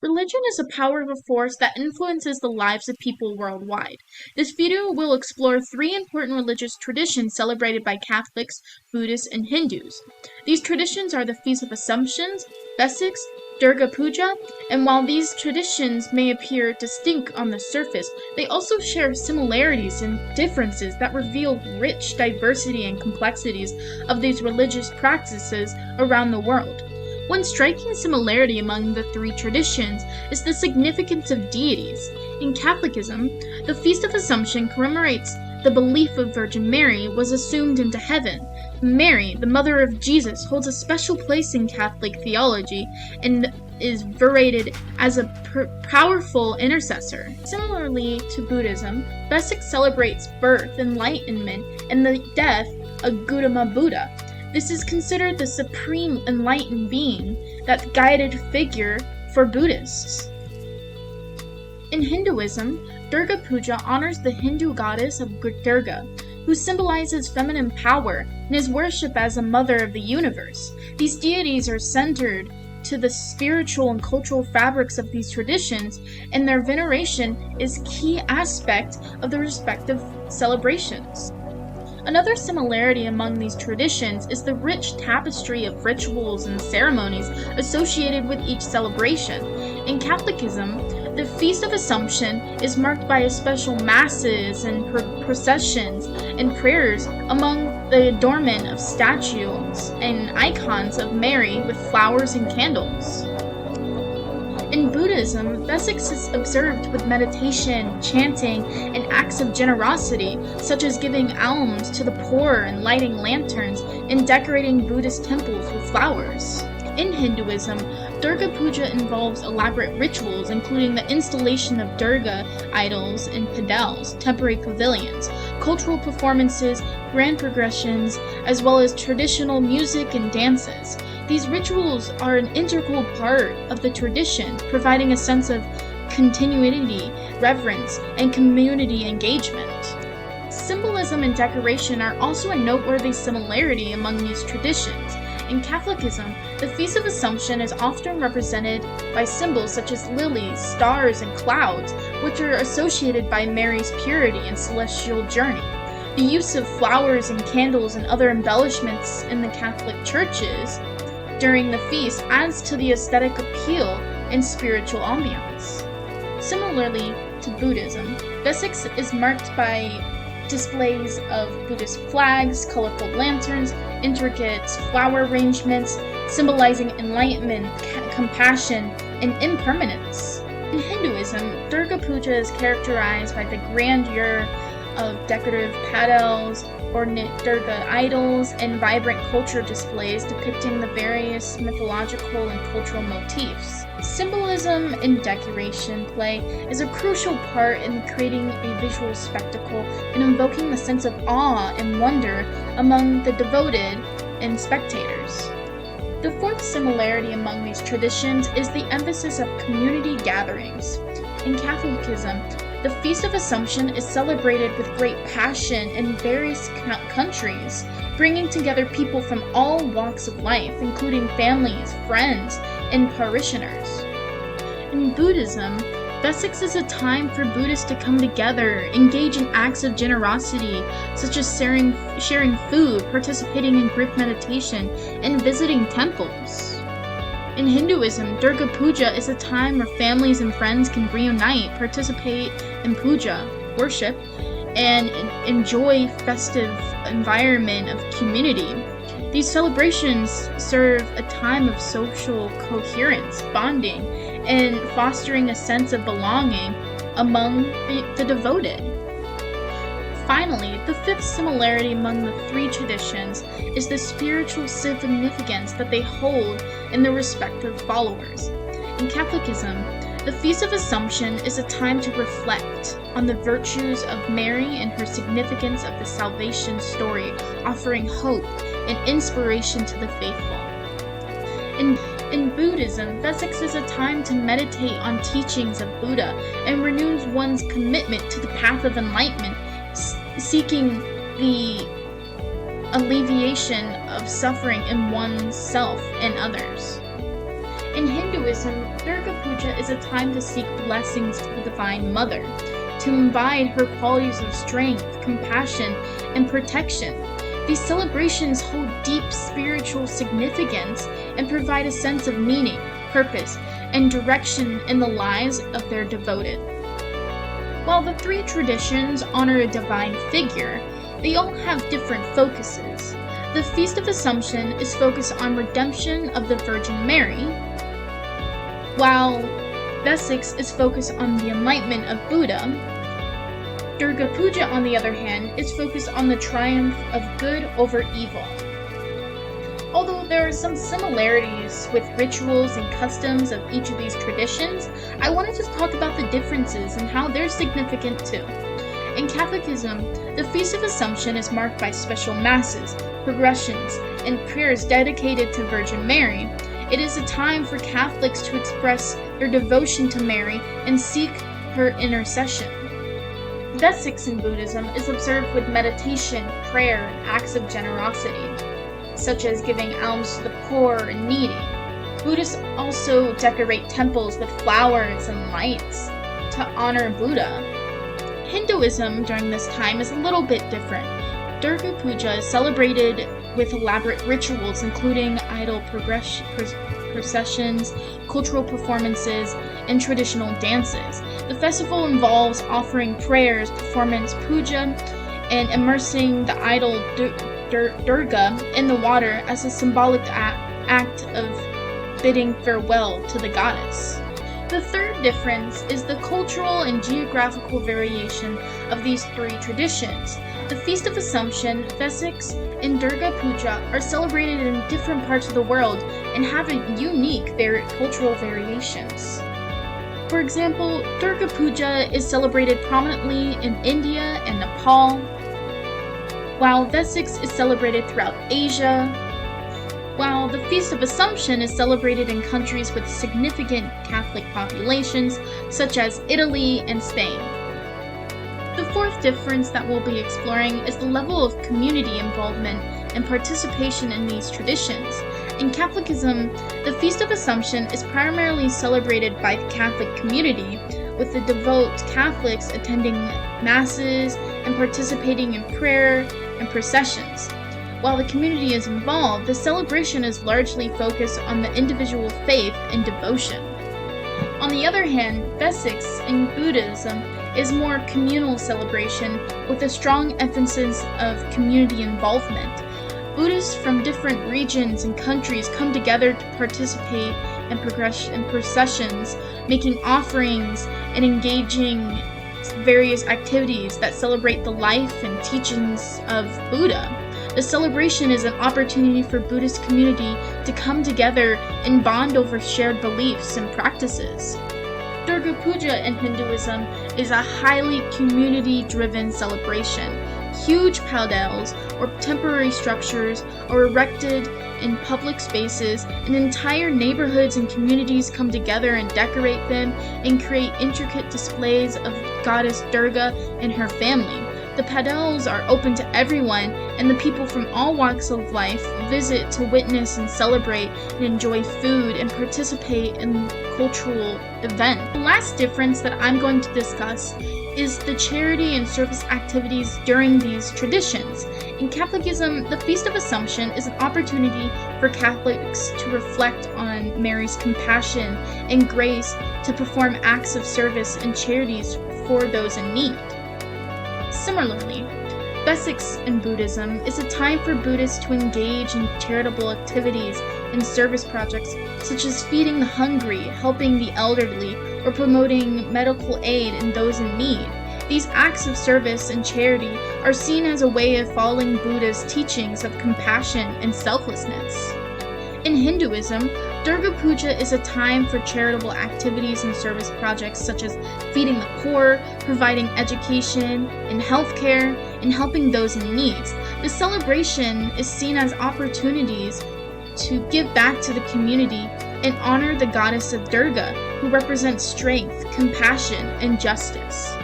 Religion is a powerful force that influences the lives of people worldwide. This video will explore three important religious traditions celebrated by Catholics, Buddhists, and Hindus. These traditions are the Feast of Assumptions, Vesics, Durga Puja, and while these traditions may appear distinct on the surface, they also share similarities and differences that reveal rich diversity and complexities of these religious practices around the world. One striking similarity among the three traditions is the significance of deities. In Catholicism, the Feast of Assumption commemorates the belief of Virgin Mary was assumed into heaven. Mary, the mother of Jesus, holds a special place in Catholic theology and is venerated as a powerful intercessor. Similarly to Buddhism, Vesic celebrates birth, enlightenment, and the death of Gautama Buddha. This is considered the supreme enlightened being, that guided figure for Buddhists. In Hinduism, Durga Puja honors the Hindu goddess of Durga, who symbolizes feminine power and is worshipped as a mother of the universe. These deities are centered to the spiritual and cultural fabrics of these traditions, and their veneration is a key aspect of the respective celebrations. Another similarity among these traditions is the rich tapestry of rituals and ceremonies associated with each celebration. In Catholicism, the Feast of Assumption is marked by special masses and processions and prayers among the adornment of statues and icons of Mary with flowers and candles. In Buddhism, Vesics is observed with meditation, chanting, and acts of generosity, such as giving alms to the poor and lighting lanterns and decorating Buddhist temples with flowers. In Hinduism, Durga Puja involves elaborate rituals, including the installation of Durga idols in pandals, temporary pavilions, cultural performances, grand progressions, as well as traditional music and dances. These rituals are an integral part of the tradition, providing a sense of continuity, reverence, and community engagement. Symbolism and decoration are also a noteworthy similarity among these traditions. In Catholicism, the Feast of Assumption is often represented by symbols such as lilies, stars, and clouds, which are associated by Mary's purity and celestial journey. The use of flowers and candles and other embellishments in the Catholic churches during the feast adds to the aesthetic appeal and spiritual ambiance. Similarly to Buddhism, Vesics is marked by displays of Buddhist flags, colorful lanterns, intricate flower arrangements, symbolizing enlightenment, compassion, and impermanence. In Hinduism, Durga Puja is characterized by the grandeur of decorative pandals, ornate Durga idols, and vibrant culture displays depicting the various mythological and cultural motifs. Symbolism and decoration play is a crucial part in creating a visual spectacle and invoking the sense of awe and wonder among the devoted and spectators. The fourth similarity among these traditions is the emphasis of community gatherings. In Catholicism, the Feast of Assumption is celebrated with great passion in various countries, bringing together people from all walks of life, including families, friends, and parishioners. In Buddhism, Vesics is a time for Buddhists to come together, engage in acts of generosity, such as sharing food, participating in group meditation, and visiting temples. In Hinduism, Durga Puja is a time where families and friends can reunite, participate in puja, worship, and enjoy festive environment of community. These celebrations serve a time of social coherence, bonding, and fostering a sense of belonging among the devoted. Finally, the fifth similarity among the three traditions is the spiritual significance that they hold in their respective followers. In Catholicism, the Feast of Assumption is a time to reflect on the virtues of Mary and her significance of the salvation story, offering hope and inspiration to the faithful. In Buddhism, Vesics is a time to meditate on teachings of Buddha and renews one's commitment to the path of enlightenment, seeking the alleviation of suffering in oneself and others. In Hinduism, Durga Puja is a time to seek blessings to the Divine Mother, to embody her qualities of strength, compassion, and protection. These celebrations hold deep spiritual significance and provide a sense of meaning, purpose, and direction in the lives of their devoted. While the three traditions honor a divine figure, they all have different focuses. The Feast of Assumption is focused on redemption of the Virgin Mary, while Vesak is focused on the enlightenment of Buddha. Durga Puja, on the other hand, is focused on the triumph of good over evil. Although there are some similarities with rituals and customs of each of these traditions, I wanted to talk about the differences and how they're significant too. In Catholicism, the Feast of Assumption is marked by special masses, progressions, and prayers dedicated to Virgin Mary. It is a time for Catholics to express their devotion to Mary and seek her intercession. Vesak in Buddhism is observed with meditation, prayer, and acts of generosity, such as giving alms to the poor and needy. Buddhists also decorate temples with flowers and lights to honor Buddha. Hinduism during this time is a little bit different. Durga Puja is celebrated with elaborate rituals including idol processions, cultural performances, and traditional dances. The festival involves offering prayers, performance puja, and immersing the idol Durga in the water as a symbolic act of bidding farewell to the goddess. The third difference is the cultural and geographical variation of these three traditions. The Feast of Assumption, Vesak, and Durga Puja are celebrated in different parts of the world and have unique cultural variations. For example, Durga Puja is celebrated prominently in India and Nepal, while Vesak is celebrated throughout Asia, while the Feast of Assumption is celebrated in countries with significant Catholic populations, such as Italy and Spain. The fourth difference that we'll be exploring is the level of community involvement and participation in these traditions. In Catholicism, the Feast of Assumption is primarily celebrated by the Catholic community, with the devout Catholics attending masses and participating in prayer and processions. While the community is involved, the celebration is largely focused on the individual faith and devotion. On the other hand, Vesak in Buddhism is more communal celebration with a strong emphasis of community involvement. Buddhists from different regions and countries come together to participate in processions, making offerings and engaging various activities that celebrate the life and teachings of Buddha. The celebration is an opportunity for Buddhist community to come together and bond over shared beliefs and practices. Durga Puja in Hinduism is a highly community-driven celebration. Huge pandals or temporary structures are erected in public spaces, and entire neighborhoods and communities come together and decorate them and create intricate displays of Goddess Durga and her family. The pandals are open to everyone, and the people from all walks of life visit to witness and celebrate and enjoy food and participate in cultural events. The last difference that I'm going to discuss is the charity and service activities during these traditions. In Catholicism, the Feast of Assumption is an opportunity for Catholics to reflect on Mary's compassion and grace, to perform acts of service and charities for those in need. Similarly, Vesak in Buddhism is a time for Buddhists to engage in charitable activities and service projects such as feeding the hungry, helping the elderly, or promoting medical aid in those in need. These acts of service and charity are seen as a way of following Buddha's teachings of compassion and selflessness. In Hinduism, Durga Puja is a time for charitable activities and service projects such as feeding the poor, providing education and healthcare, and helping those in need. The celebration is seen as opportunities to give back to the community and honor the goddess of Durga, who represents strength, compassion, and justice.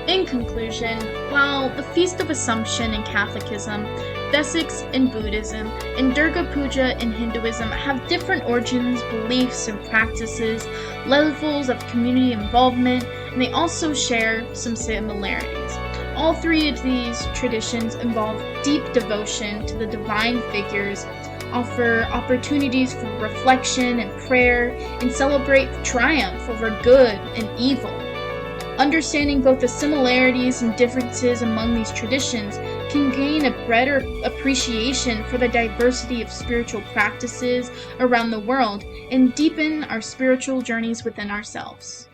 In conclusion, while the Feast of Assumption in Catholicism Vesics in Buddhism and Durga Puja in Hinduism have different origins, beliefs, and practices, levels of community involvement, and they also share some similarities. All three of these traditions involve deep devotion to the divine figures, offer opportunities for reflection and prayer, and celebrate triumph over good and evil. Understanding both the similarities and differences among these traditions can gain a better appreciation for the diversity of spiritual practices around the world and deepen our spiritual journeys within ourselves.